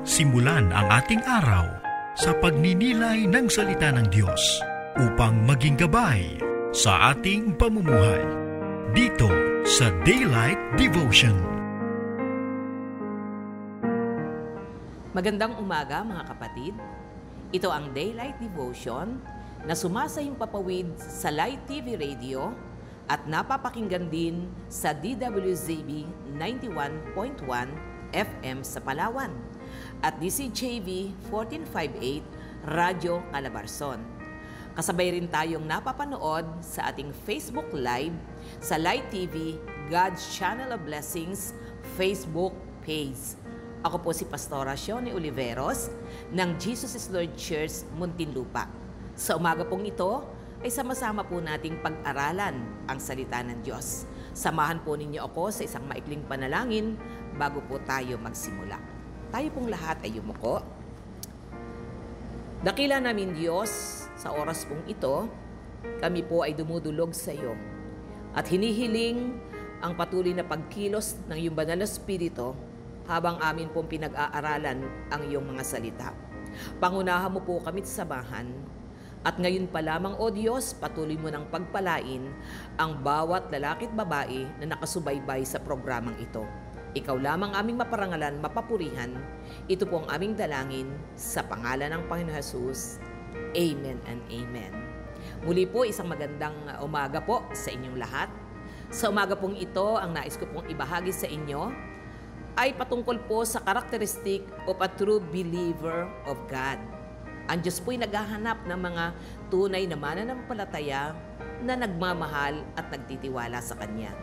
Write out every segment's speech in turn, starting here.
Simulan ang ating araw sa pagninilay ng salita ng Diyos upang maging gabay sa ating pamumuhay. Dito sa Daylight Devotion. Magandang umaga mga kapatid. Ito ang Daylight Devotion na sumasayang papawid sa Light TV Radio at napapakinggan din sa DWZB 91.1 FM sa Palawan at DCJV 1458 Radyo Calabarzon. Kasabay rin tayong napapanood sa ating Facebook Live sa Light TV God's Channel of Blessings Facebook page. Ako po si Pastora Shoni Oliveros ng Jesus is Lord Church, Muntinlupa. Sa umaga pong ito ay sama-sama po nating pag-aralan ang salita ng Diyos. Samahan po ninyo ako sa isang maikling panalangin bago po tayo magsimula. Tayo pong lahat ay yumuko. Dakila namin Diyos, sa oras pong ito, kami po ay dumudulog sa iyo at hinihiling ang patuloy na pagkilos ng iyong banal na Espiritu habang amin pong pinag-aaralan ang iyong mga salita. Pangunahan mo po kami sa samahan at ngayon pa lamang, O Diyos, patuloy mo ng pagpalain ang bawat lalaki at babae na nakasubaybay sa programang ito. Ikaw lamang aming maparangalan, mapapurihan. Ito po ang aming dalangin sa pangalan ng Panginoon Jesus. Amen and Amen. Muli po, isang magandang umaga po sa inyong lahat. Sa umaga pong ito, ang nais ko pong ibahagi sa inyo ay patungkol po sa characteristic of a true believer of God. Ang Diyos po'y naghahanap ng mga tunay na mananampalataya na nagmamahal at nagtitiwala sa Kanya.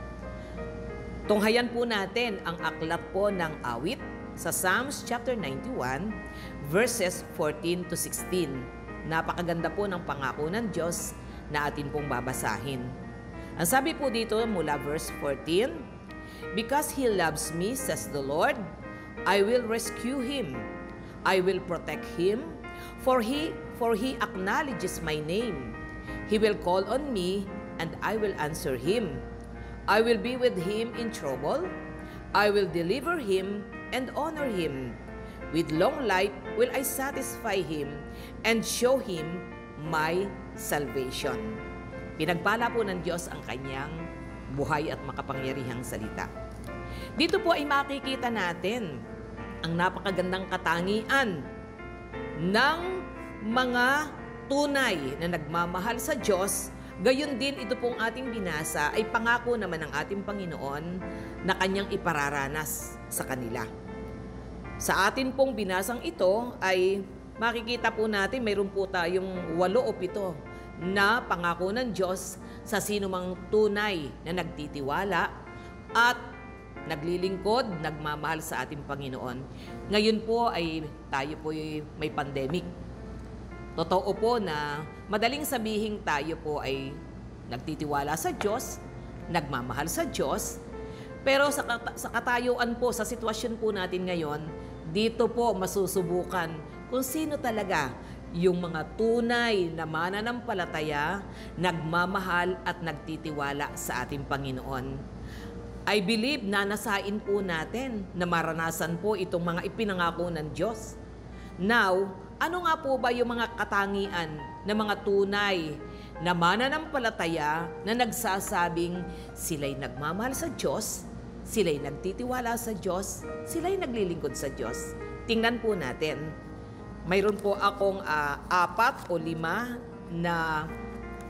Tunghayan po natin ang aklat po ng awit sa Psalms chapter 91, verses 14 to 16. Napakaganda po ng pangako ng Diyos na atin pong babasahin. Ang sabi po dito mula verse 14, "Because He loves me, says the Lord, I will rescue Him. I will protect Him, for He acknowledges my name. He will call on me, and I will answer Him. I will be with Him in trouble. I will deliver Him and honor Him. With long life will I satisfy Him and show Him my salvation." Pinagpala po ng Diyos ang Kanyang buhay at makapangyarihang salita. Dito po ay makikita natin ang napakagandang katangian ng mga tunay na nagmamahal sa Diyos. Gayon din ito pong ating binasa ay pangako naman ng ating Panginoon na Kanyang ipararanas sa kanila. Sa atin pong binasang ito ay makikita po natin mayroon po tayong 8 o 7 na pangako ng Diyos sa sinumang tunay na nagtitiwala at naglilingkod, nagmamahal sa ating Panginoon. Ngayon po ay tayo po may pandemic. Totoo po na madaling sabihin tayo po ay nagtitiwala sa Diyos, nagmamahal sa Diyos, pero sa katayuan po, sa sitwasyon po natin ngayon, dito po masusubukan kung sino talaga yung mga tunay na mananampalataya, nagmamahal at nagtitiwala sa ating Panginoon. I believe na nasain po natin na maranasan po itong mga ipinangako ng Diyos. Now, ano nga po ba yung mga katangian ng mga tunay na mananampalataya na nagsasabing sila'y nagmamahal sa Diyos, sila'y nagtitiwala sa Diyos, sila'y naglilingkod sa Diyos? Tingnan po natin. Mayroon po akong 4 o 5 na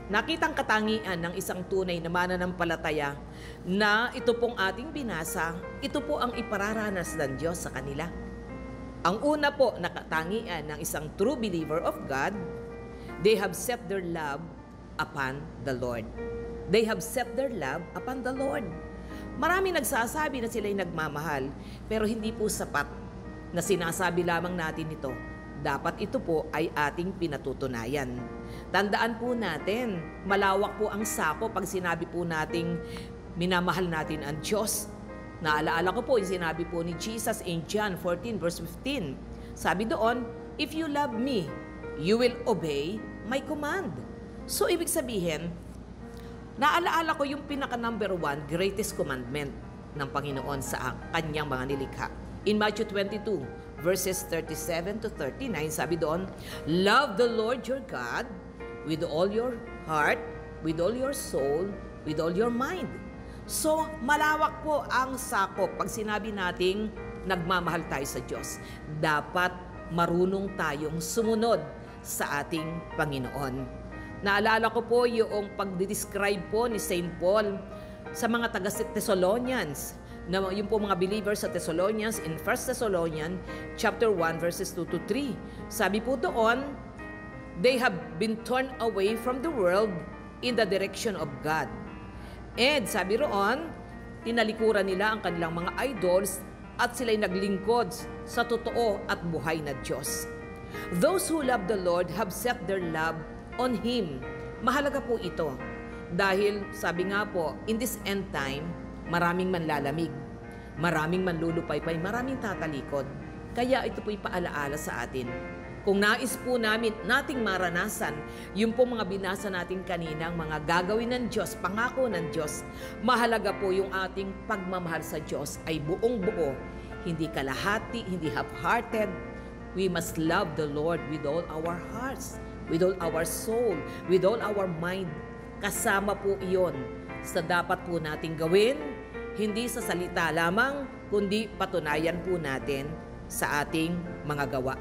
nakitang katangian ng isang tunay na mananampalataya na ito pong ating binasa, ito po ang ipararanas ng Diyos sa kanila. Ang una po na katangian ng isang true believer of God, they have set their love upon the Lord. They have set their love upon the Lord. Marami nagsasabi na sila'y nagmamahal, pero hindi po sapat na sinasabi lamang natin ito. Dapat ito po ay ating pinatutunayan. Tandaan po natin, malawak po ang sako pag sinabi po nating minamahal natin ang Diyos. Naalaala ko po yung sinabi po ni Jesus in John 14 verse 15. Sabi doon, "If you love me, you will obey my command." So ibig sabihin, naalaala ko yung pinaka number 1 greatest commandment ng Panginoon sa kanyang mga nilikha. In Matthew 22, verses 37 to 39, sabi doon, love the Lord your God with all your heart, with all your soul, with all your mind. So, malawak po ang sakop. Pag sinabi nating nagmamahal tayo sa Diyos, dapat marunong tayong sumunod sa ating Panginoon. Naalala ko po yung pag-describe po ni St. Paul sa mga taga-Thessalonians, na yung po mga believers sa Thessalonians in 1 Thessalonians chapter 1 verses 2 to 3. Sabi po doon, they have been turned away from the world in the direction of God. And sabi roon, tinalikuran nila ang kanilang mga idols at sila'y naglingkod sa totoo at buhay na Diyos. Those who love the Lord have set their love on Him. Mahalaga po ito dahil sabi nga po, in this end time, maraming manlalamig, maraming manlulupaypay, maraming tatalikod. Kaya ito po'y paalaala sa atin. Kung nais po nating maranasan yung po mga binasa natin kaninang mga gagawin ng Diyos, pangako ng Diyos, mahalaga po yung ating pagmamahal sa Diyos ay buong buo, hindi kalahati, hindi half-hearted. We must love the Lord with all our hearts, with all our soul, with all our mind. Kasama po iyon sa dapat po nating gawin, hindi sa salita lamang, kundi patunayan po natin sa ating mga gawa.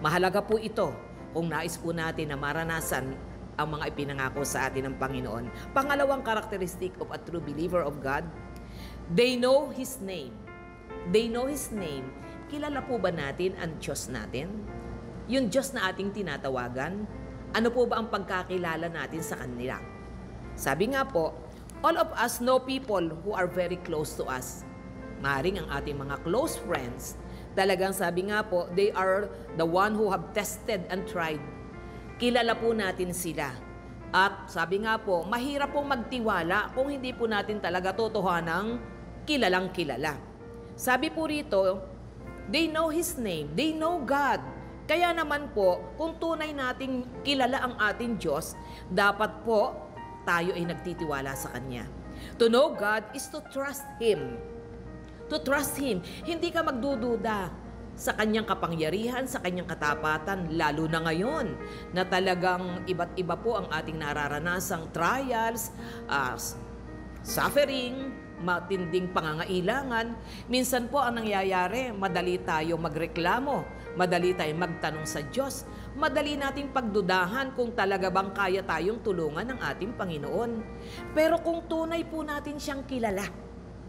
Mahalaga po ito kung nais po natin na maranasan ang mga ipinangako sa atin ng Panginoon. Pangalawang karakteristik of a true believer of God, they know His name. They know His name. Kilala po ba natin ang Diyos natin? Yung Diyos na ating tinatawagan, ano po ba ang pagkakilala natin sa Kanila? Sabi nga po, all of us know people who are very close to us. Maring ang ating mga close friends, talagang sabi nga po, they are the one who have tested and tried. Kilala po natin sila. At sabi nga po, mahirap pong magtiwala kung hindi po natin talaga totohanang kilalang kilala. Sabi po rito, they know His name, they know God. Kaya naman po, kung tunay nating kilala ang ating Diyos, dapat po tayo ay nagtitiwala sa Kanya. To know God is to trust Him. To trust Him. Hindi ka magdududa sa Kanyang kapangyarihan, sa Kanyang katapatan, lalo na ngayon na talagang iba't iba po ang ating nararanasang trials, suffering, matinding pangangailangan. Minsan po ang nangyayari, madali tayo magreklamo, madali tayong magtanong sa Diyos, madali nating pagdudahan kung talaga bang kaya tayong tulungan ng ating Panginoon. Pero kung tunay po natin siyang kilala,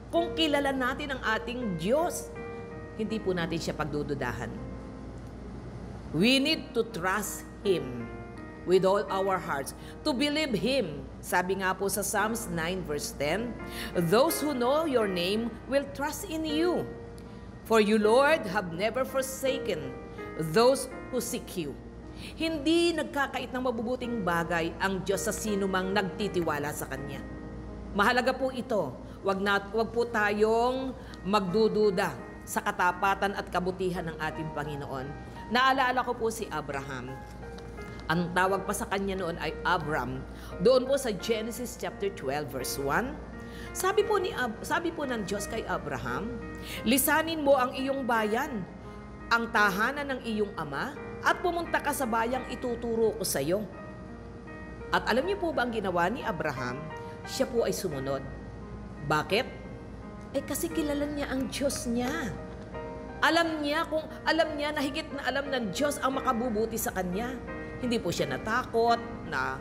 kung kilala natin ang ating Diyos, hindi po natin siya pagdududahan. We need to trust Him with all our hearts, to believe Him. Sabi nga po sa Psalms 9 verse 10, those who know your name will trust in you. For you, Lord, have never forsaken those who seek you. Hindi nagkakait ng mabubuting bagay ang Diyos sa sino mang nagtitiwala sa Kanya. Mahalaga po ito. Wag po tayong magdududa sa katapatan at kabutihan ng ating Panginoon. Naalala ko po si Abraham. Ang tawag pa sa kanya noon ay Abram. Doon po sa Genesis chapter 12 verse 1, sabi po ng Diyos kay Abraham, lisanin mo ang iyong bayan, ang tahanan ng iyong ama, at pumunta ka sa bayang ituturo ko sa iyo. At alam niyo po ba ang ginawa ni Abraham? Siya po ay sumunod. Bakit? Kasi kilala niya ang Diyos niya. Alam niya na higit na alam ng Diyos ang makabubuti sa kanya. Hindi po siya natakot na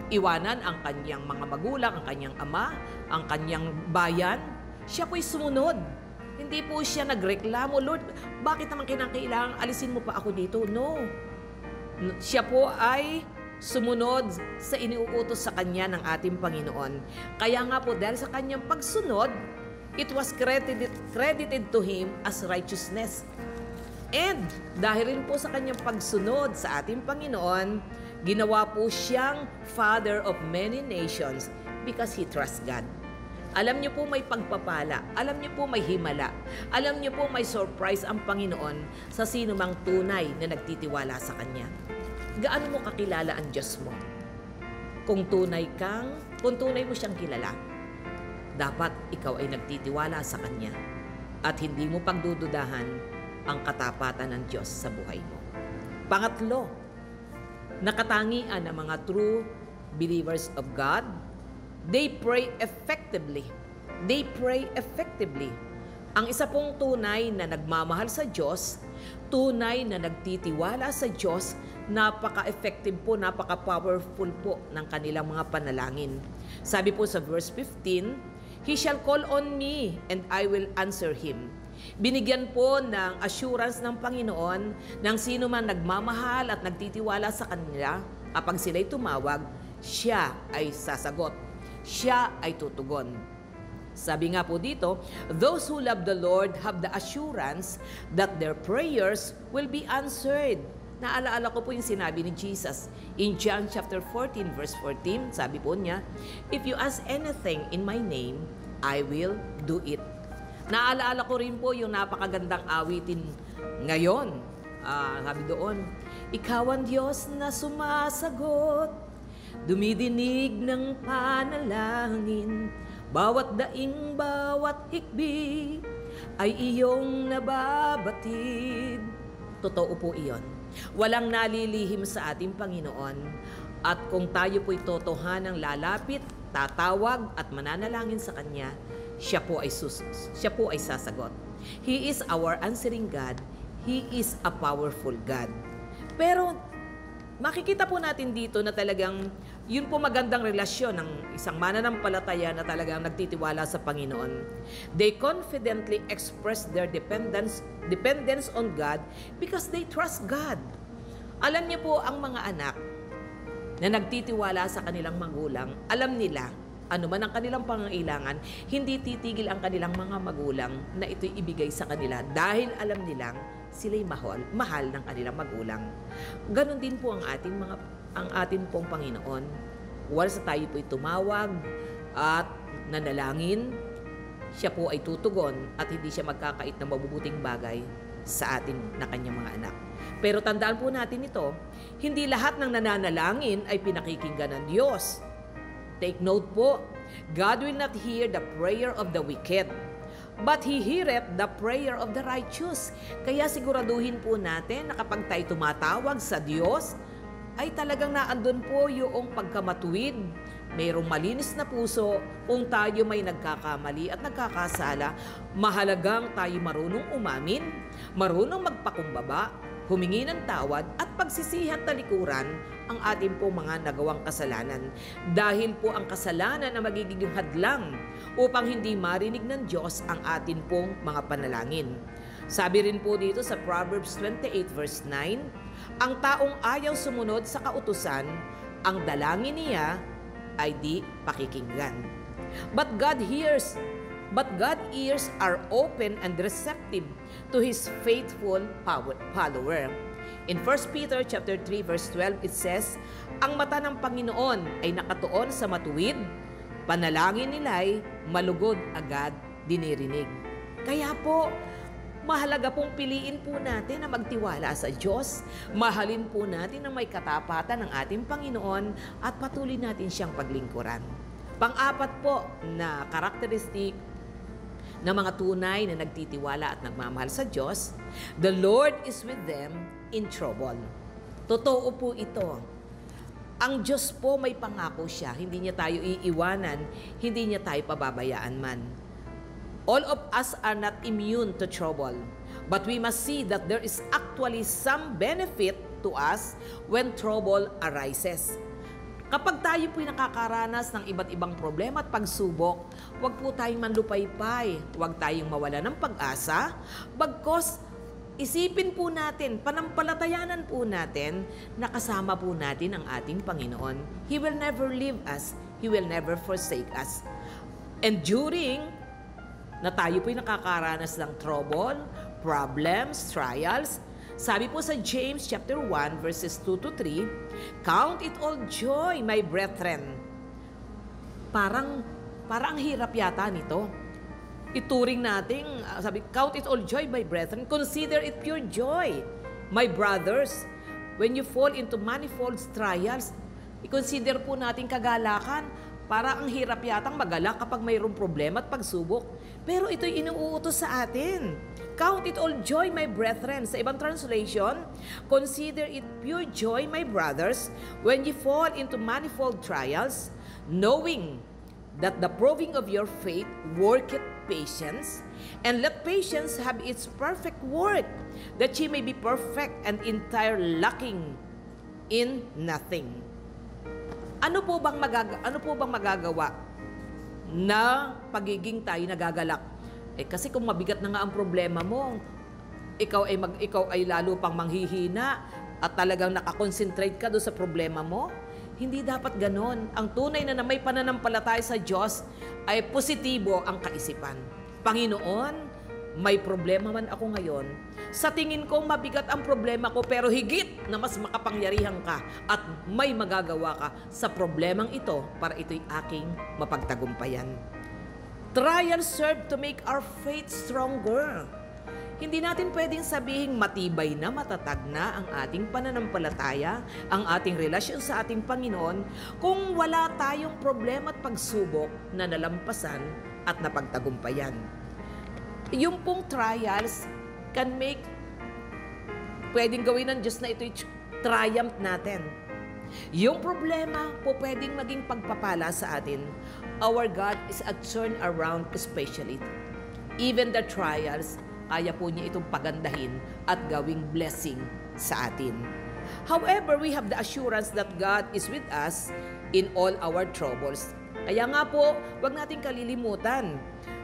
iwanan ang kanyang mga magulang, ang kanyang ama, ang kanyang bayan. Siya po'y sumunod. Hindi po siya nagreklamo, Lord, bakit naman kinakailangan alisin mo pa ako dito? No. Siya po ay sumunod sa iniuutos sa kanya ng ating Panginoon. Kaya nga po, dahil sa kanyang pagsunod, it was credited to him as righteousness. And dahil rin po sa kanyang pagsunod sa ating Panginoon, ginawa po siyang father of many nations because he trusts God. Alam niyo po may pagpapala, alam niyo po may himala, alam niyo po may surprise ang Panginoon sa sino mang tunay na nagtitiwala sa Kanya. Gaano mo kakilala ang Diyos mo? Kung tunay mo siyang kilala, dapat ikaw ay nagtitiwala sa Kanya. at hindi mo pagdududahan ang katapatan ng Diyos sa buhay mo. Pangatlo, nakatangian ng mga true believers of God, they pray effectively. They pray effectively. Ang isa pong tunay na nagmamahal sa Diyos, tunay na nagtitiwala sa Diyos, napaka-effective po, napaka-powerful po ng kanilang mga panalangin. Sabi po sa verse 15, He shall call on me and I will answer him. Binigyan po ng assurance ng Panginoon ng sino man nagmamahal at nagtitiwala sa kanila, kapag sila'y tumawag, siya ay sasagot. Siya ay tutugon. Sabi nga po dito, those who love the Lord have the assurance that their prayers will be answered. Naalaala ko po yung sinabi ni Jesus in John chapter 14 verse 14. Sabi po niya, if you ask anything in my name, I will do it. Naalaala ko rin po yung napakagandang awitin ngayon. Sabi doon, ikaw ang Diyos na sumasagot, dumidinig ng panalangin, bawat daing, bawat hikbi ay iyong nababatid. Totoo po iyon. Walang nalilihim sa ating Panginoon. At kung tayo po'y totohanang lalapit, tatawag at mananalangin sa Kanya, siya po ay sasagot. He is our answering God. He is a powerful God. Pero makikita po natin dito na talagang yun po magandang relasyon ng isang mananampalataya na talagang nagtitiwala sa Panginoon. They confidently express their dependence on God because they trust God. Alam niyo po, ang mga anak na nagtitiwala sa kanilang magulang, alam nila, ano man ang kanilang pangangailangan, hindi titigil ang kanilang mga magulang na ito'y ibigay sa kanila dahil alam nilang sila'y mahal ng kanilang magulang. Ganon din po ang ating pong Panginoon. Once tayo po'y tumawag at nanalangin, siya po ay tutugon at hindi siya magkakait ng mabubuting bagay sa atin na kanyang mga anak. Pero tandaan po natin ito, hindi lahat ng nananalangin ay pinakikinggan ng Diyos. Take note po, God will not hear the prayer of the wicked, but He heareth the prayer of the righteous. Kaya siguraduhin po natin na kapag tayo tumatawag sa Diyos, ay talagang naandun po yung pagkamatuwid, mayroong malinis na puso. Kung tayo may nagkakamali at nagkakasala, mahalagang tayo marunong umamin, marunong magpakumbaba, humingi ng tawad at pagsisihan talikuran ang ating po mga nagawang kasalanan. Dahil po ang kasalanan ang magiging hadlang upang hindi marinig ng Diyos ang atin pong mga panalangin. Sabi rin po dito sa Proverbs 28 verse 9, ang taong ayaw sumunod sa kautusan, ang dalangin niya ay di pakikinggan. But God's ears are open and receptive to His faithful follower. In 1 Peter chapter 3 verse 12 it says, ang mata ng Panginoon ay nakatuon sa matuwid, panalangin nila'y malugod agad dinirinig. Kaya po, mahalaga pong piliin po natin na magtiwala sa Diyos, mahalin po natin ang may katapatan ng ating Panginoon at patuloy natin siyang paglingkuran. Pang-apat po na karakteristik ng mga tunay na nagtitiwala at nagmamahal sa Diyos, the Lord is with them in trouble. Totoo po ito. Ang Diyos po may pangako siya, hindi niya tayo iiwanan, hindi niya tayo pababayaan man. All of us are not immune to trouble, but we must see that there is actually some benefit to us when trouble arises. Kapag tayo po'y nakakaranas ng iba't ibang problema at pagsubok, huwag po tayong manlupaypay, huwag tayong mawala ng pag-asa, bagkos isipin po natin, panampalatayanan po natin na kasama po natin ang ating Panginoon. He will never leave us, He will never forsake us. And during na tayo po'y nakakaranas ng trouble, problems, trials, sabi po sa James chapter 1 verses 2 to 3, count it all joy, my brethren. Parang hirap yata nito. Ituring natin, sabi, count it all joy, my brethren. Consider it pure joy, my brothers, when you fall into manifold trials. I-consider po natin kagalakan. Para ang hirap yatang magalak kapag mayroong problema at pagsubok. Pero ito'y inuutos sa atin. Count it all joy, my brethren. Sa ibang translation, consider it pure joy, my brothers, when you fall into manifold trials, knowing that the proving of your faith worketh patience, and let patience have its perfect work, that ye may be perfect and entire, lacking in nothing. Ano po bang magagawa na pagiging tayo nagagalak? Kasi kung mabigat na nga ang problema mo, ikaw ay lalo pang manghihina at talagang nakakonsentrate ka doon sa problema mo. Hindi dapat ganon. Ang tunay na may pananampalataya sa Diyos ay positibo ang kaisipan. Panginoon, may problema man ako ngayon. Sa tingin ko mabigat ang problema ko, pero higit na mas makapangyarihan ka at may magagawa ka sa problemang ito para ito'y aking mapagtagumpayan. Trials serve to make our faith stronger. Hindi natin pwedeng sabihin matibay na, matatag na ang ating pananampalataya, ang ating relasyon sa ating Panginoon, kung wala tayong problema at pagsubok na nalampasan at napagtagumpayan. Yung pong trials can make, pwedeng gawin ng Diyos na ito'y triumph natin. Yung problema po pwedeng maging pagpapala sa atin. Our God is a turnaround specialist. Even the trials, kaya po niya itong pagandahin at gawing blessing sa atin. However, we have the assurance that God is with us in all our troubles. Kaya nga po, wag nating kalilimutan.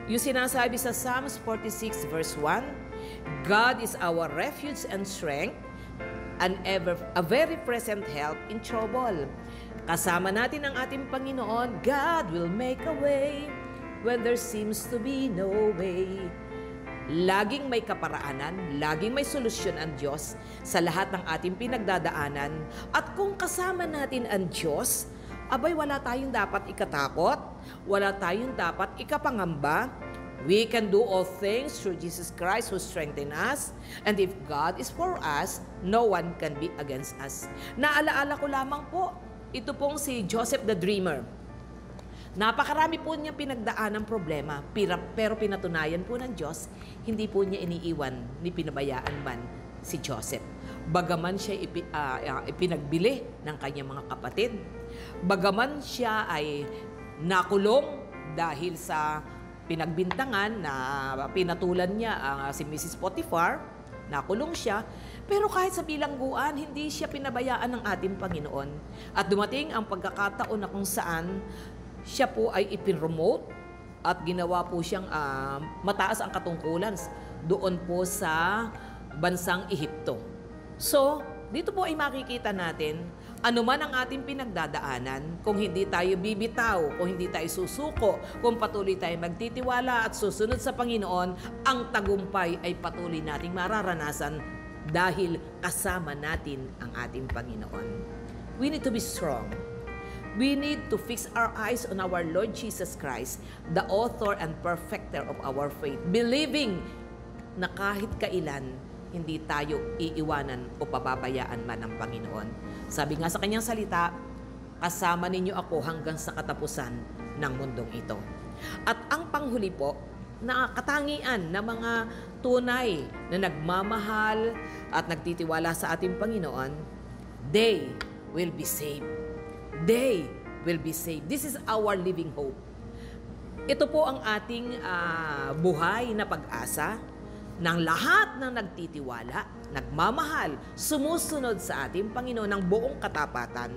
Yung sinasabi sa Psalms 46 verse 1, God is our refuge and strength, and a very present help in trouble. Kasama natin ang ating Panginoon. God will make a way when there seems to be no way. Laging may kaparaanan, laging may solusyon ang Diyos sa lahat ng ating pinagdadaanan. At kung kasama natin ang Diyos, abay wala tayong dapat ikatakot, wala tayong dapat ikapangamba. We can do all things through Jesus Christ who strengthens us. And if God is for us, no one can be against us. Naalaala ko lamang po, ito pong si Joseph the Dreamer. Napakarami po niya pinagdaan ng problema, pero pinatunayan po ng Diyos, hindi po niya iniiwan ni pinabayaan man si Joseph. Bagaman siya ipinagbili ng kanyang mga kapatid, bagaman siya ay nakulong dahil sa pinagbintangan na pinatulan niya si Mrs. Potiphar, nakulong siya, pero kahit sa bilangguan, hindi siya pinabayaan ng ating Panginoon. At dumating ang pagkakataon na kung saan siya po ay ipinromote at ginawa po siyang mataas ang katungkulan doon po sa bansang Ehipto. So, dito po ay makikita natin, ano man ang ating pinagdadaanan, kung hindi tayo bibitaw, kung hindi tayo susuko, kung patuloy tayo magtitiwala at susunod sa Panginoon, ang tagumpay ay patuloy nating mararanasan dahil kasama natin ang ating Panginoon. We need to be strong. We need to fix our eyes on our Lord Jesus Christ, the author and perfecter of our faith, believing na kahit kailan, hindi tayo iiwanan o pababayaan man ng Panginoon. Sabi nga sa kanyang salita, kasama ninyo ako hanggang sa katapusan ng mundong ito. At ang panghuli po, na katangian ng mga tunay na nagmamahal at nagtitiwala sa ating Panginoon, they will be saved. They will be saved. This is our living hope. Ito po ang ating buhay na pag-asa ng lahat ng nagtitiwala, nagmamahal, sumusunod sa ating Panginoon ng buong katapatan,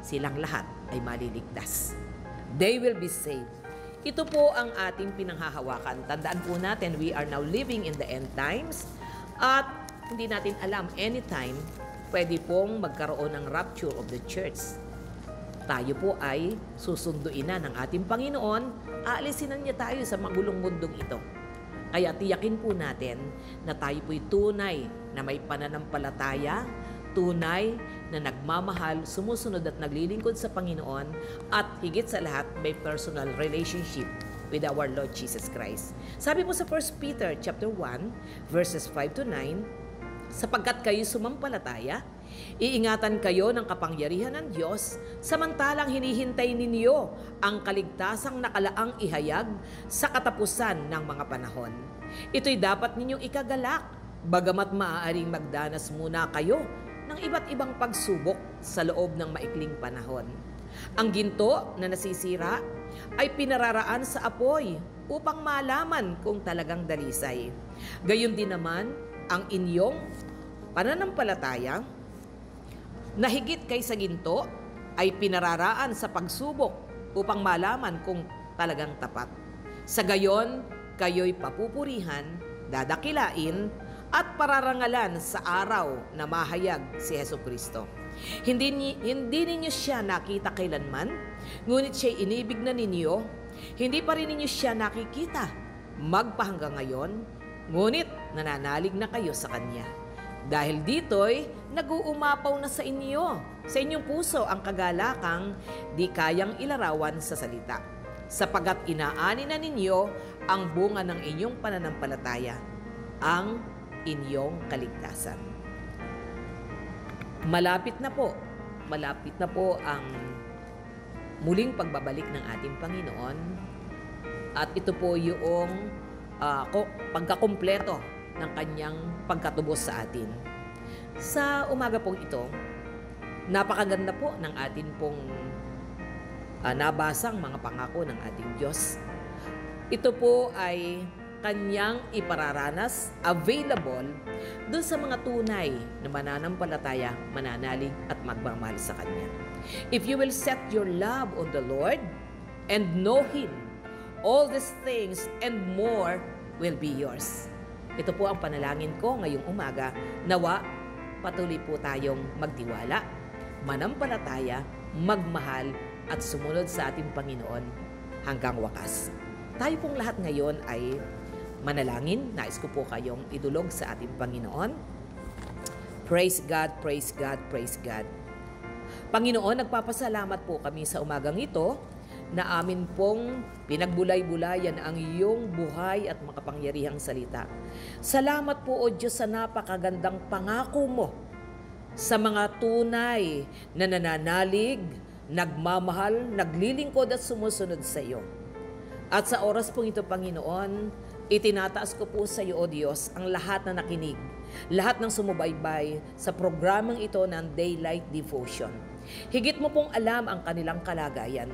silang lahat ay maliligtas. They will be saved. Ito po ang ating pinanghahawakan. Tandaan po natin, we are now living in the end times at hindi natin alam, anytime, pwede pong magkaroon ng rapture of the church. Tayo po ay susunduin na ng ating Panginoon, aalisin na niya tayo sa magulong mundong ito. Kaya tiyakin po natin na tayo po'y tunay na may pananampalataya, tunay na nagmamahal, sumusunod at naglilingkod sa Panginoon, at higit sa lahat may personal relationship with our Lord Jesus Christ. Sabi po sa 1 Peter chapter 1, verses 5 to 9, sapagkat kayo sumampalataya, Iingatan kayo ng kapangyarihan ng Diyos samantalang hinihintay ninyo ang kaligtasang nakalaang ihayag sa katapusan ng mga panahon. Ito'y dapat ninyong ikagalak, bagamat maaaring magdanas muna kayo ng iba't ibang pagsubok sa loob ng maikling panahon. Ang ginto na nasisira ay pinararaan sa apoy upang malaman kung talagang dalisay. Gayon din naman ang inyong pananampalataya na higit kaysa ginto ay pinararaan sa pagsubok upang malaman kung talagang tapat. Sa gayon, kayo'y papupurihan, dadakilain, at pararangalan sa araw na mahayag si Hesukristo. Hindi ninyo siya nakita kailanman, ngunit siya'y inibig na ninyo. Hindi pa rin ninyo siya nakikita magpahanggang ngayon, ngunit nananalig na kayo sa Kanya. Dahil dito'y nag-uumapaw na sa inyo, sa inyong puso ang kagalakang di kayang ilarawan sa salita, sapagat inaani na ninyo ang bunga ng inyong pananampalataya, ang inyong kaligtasan. Malapit na po ang muling pagbabalik ng ating Panginoon, at ito po yung pagkakumpleto ng kanyang pagkatubos sa atin. Sa umaga pong ito, napakaganda po ng atin pong nabasang mga pangako ng ating Diyos. Ito po ay kanyang ipararanas, available doon sa mga tunay na mananampalataya, mananalig at magmamahal sa Kanya. If you will set your love on the Lord and know Him, all these things and more will be yours. Ito po ang panalangin ko ngayong umaga. Nawa, patuloy po tayong magtiwala, manampalataya, magmahal at sumunod sa ating Panginoon hanggang wakas. Tayo pong lahat ngayon ay manalangin. Nais ko po kayong idulog sa ating Panginoon. Praise God, praise God, praise God. Panginoon, nagpapasalamat po kami sa umagang ito na amin pong pinagbulay-bulayan ang iyong buhay at makapangyarihang salita. Salamat po, O Diyos, sa napakagandang pangako mo sa mga tunay na nananalig, nagmamahal, naglilingkod at sumusunod sa iyo. At sa oras pong ito, Panginoon, itinataas ko po sa iyo, O Diyos, ang lahat na nakinig, lahat ng sumubaybay sa programang ito ng Daylight Devotion. Higit mo pong alam ang kanilang kalagayan.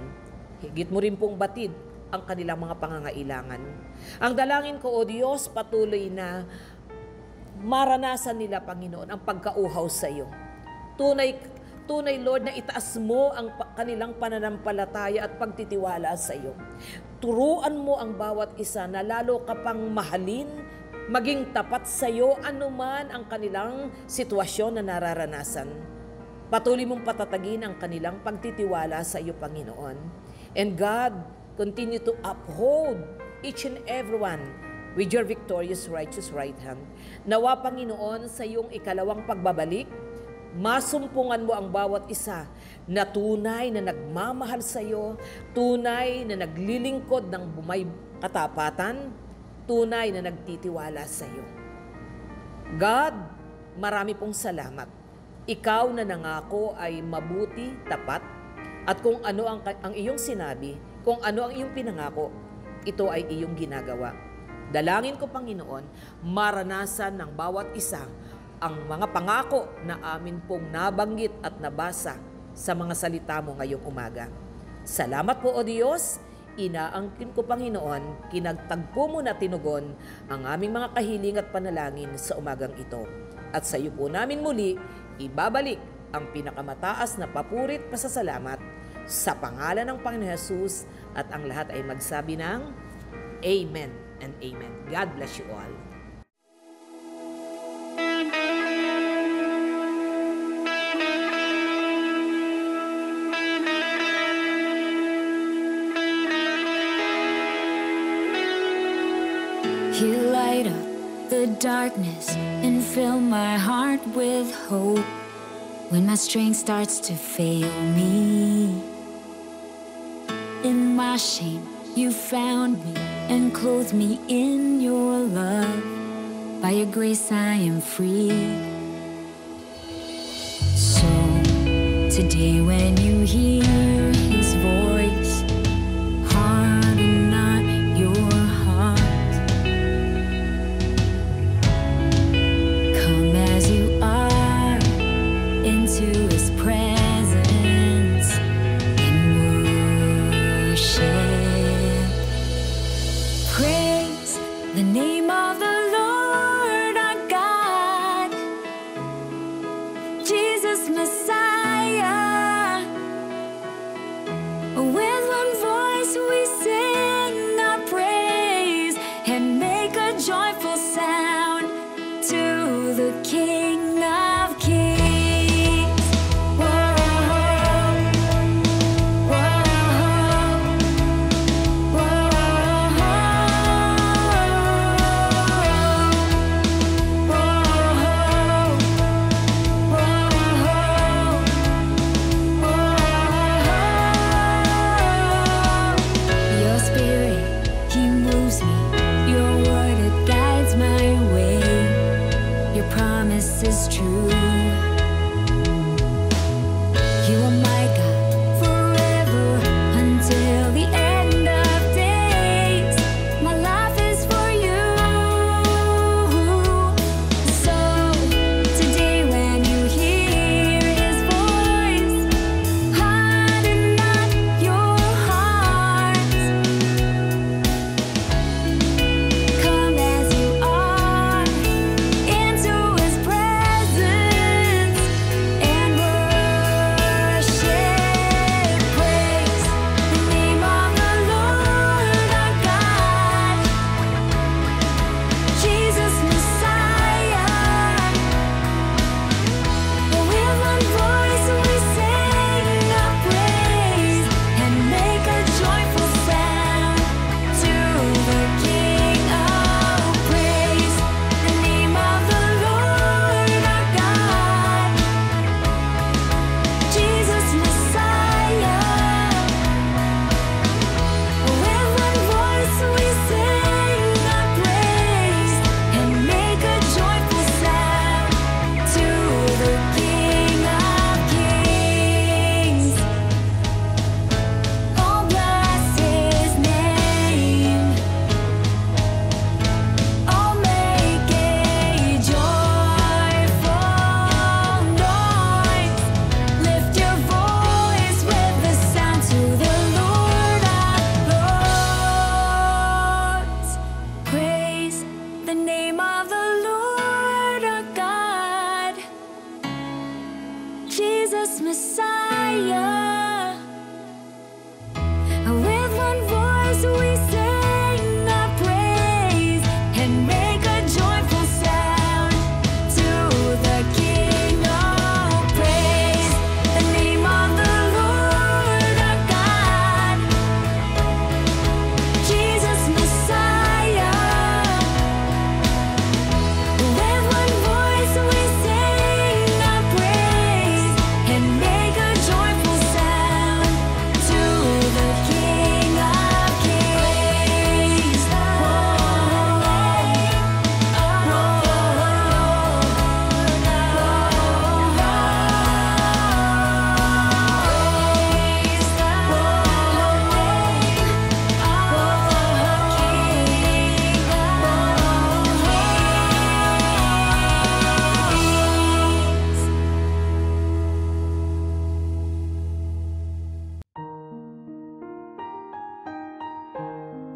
Higit mo rin pong batid ang kanilang mga pangangailangan. Ang dalangin ko, O Diyos, patuloy na maranasan nila, Panginoon, ang pagkauhaw sa iyo. Tunay, Lord, na itaas mo ang kanilang pananampalataya at pagtitiwala sa iyo. Turuan mo ang bawat isa na lalo ka pang mahalin, maging tapat sa iyo anuman ang kanilang sitwasyon na nararanasan. Patuloy mong patatagin ang kanilang pagtitiwala sa iyo, Panginoon. And God, continue to uphold each and everyone with your victorious righteous right hand. Nawa, Panginoon, sa iyong ikalawang pagbabalik, masumpungan mo ang bawat isa na tunay na nagmamahal sa iyo, tunay na naglilingkod ng bumay katapatan, tunay na nagtitiwala sa iyo. God, marami pong salamat. Ikaw na nangako ay mabuti, tapat, at kung ano ang iyong sinabi, kung ano ang iyong pinangako, ito ay iyong ginagawa. Dalangin ko, Panginoon, maranasan ng bawat isa ang mga pangako na amin pong nabanggit at nabasa sa mga salita mo ngayong umaga. Salamat po, O Diyos. Inaangkin ko, Panginoon, kinagtagpo mo na tinugon ang aming mga kahiling at panalangin sa umagang ito. At sa iyo po namin muli, ibabalik ang pinakamataas na papurit pasasalamat sa pangalan ng Panginoon Jesus, at ang lahat ay magsabi ng Amen and Amen. God bless you all. You light up the darkness and fill my heart with hope when my strength starts to fail me. In my shame, you found me and clothed me in your love. By your grace I am free. Today when you hear His voice, harden not your heart. Come as you are into His presence and worship. Praise the name of the Lord our God, Jesus Messiah. With one voice we sing our praise and make a joyful sound to the King of Kings. Whoa, whoa, Your spirit, He moves me. Your word, it guides my way. Your promise is true. You are my God forever until the end of days. My life is for you. So today when you hear His voice, harden not your hearts. Come as you are into His presence and worship. Praise the name of the Lord our God, Jesus Messiah. With one voice we sing our praise and make a joyful sound to the King of Praise. The name of the Lord our God, Jesus Messiah. With one voice we sing our praise and make a joyful sound to the King of Kings. Oh, bless His name. Oh, make a joyful noise. Lift your voice with the sound to the Lord of Lords. Praise the name of the Lord our God, Jesus Messiah. With one voice we sing our praise and make a joyful sound to the King of Praise. The name of the Lord our God, Jesus Messiah. With one voice we sing our praise and make a joyful sound to the King of Kings.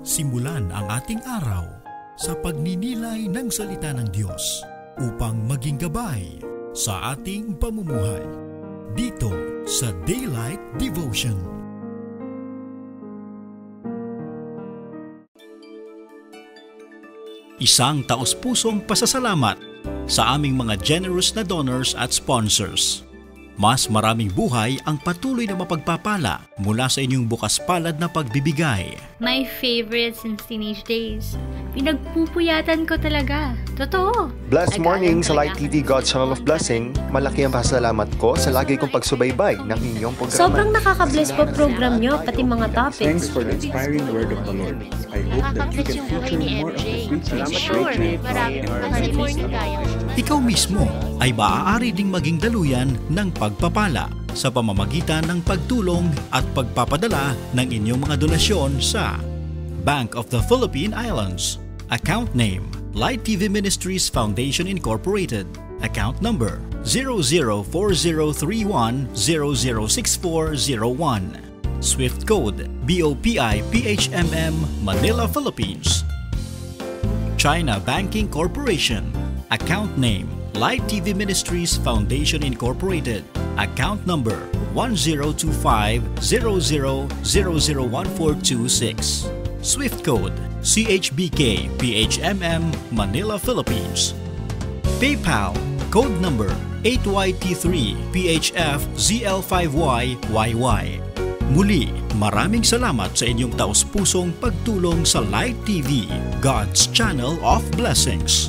Simulan ang ating araw sa pagninilay ng salita ng Diyos upang maging gabay sa ating pamumuhay dito sa Daylight Devotion. Isang taos-pusong pasasalamat sa aming mga generous na donors at sponsors. Mas maraming buhay ang patuloy na mapagpapala mula sa inyong bukas palad na pagbibigay. My favorite since teenage days. Pinagpupuyatan ko talaga. Totoo. Blessed morning sa Light TV, God's Channel of Blessing. Malaki ang pasalamat ko sa lagi kong pagsubaybay ng inyong programa. Sobrang nakaka-bless po program nyo, pati mga topics. Thanks for the inspiring word of the Lord. I hope that you can feature more of the preaching. Sure, marami kasi morning kaya. Ikaw mismo ay maaari ding maging daluyan ng pagpapala. sa pamamagitan ng pagtulong at pagpapadala ng inyong mga donasyon sa Bank of the Philippine Islands. Account name, Light TV Ministries Foundation Incorporated. Account number 004031006401. Swift code BOPI PHMM Manila, Philippines. China Banking Corporation. Account name, Light TV Ministries Foundation Incorporated. Account number 102500001426. Swift code CHBK PHMM Manila, Philippines. PayPal. Code number 8YT3 PHF ZL5YYY. Muli, maraming salamat sa inyong taus-pusong pagtulong sa Light TV, God's Channel of Blessings.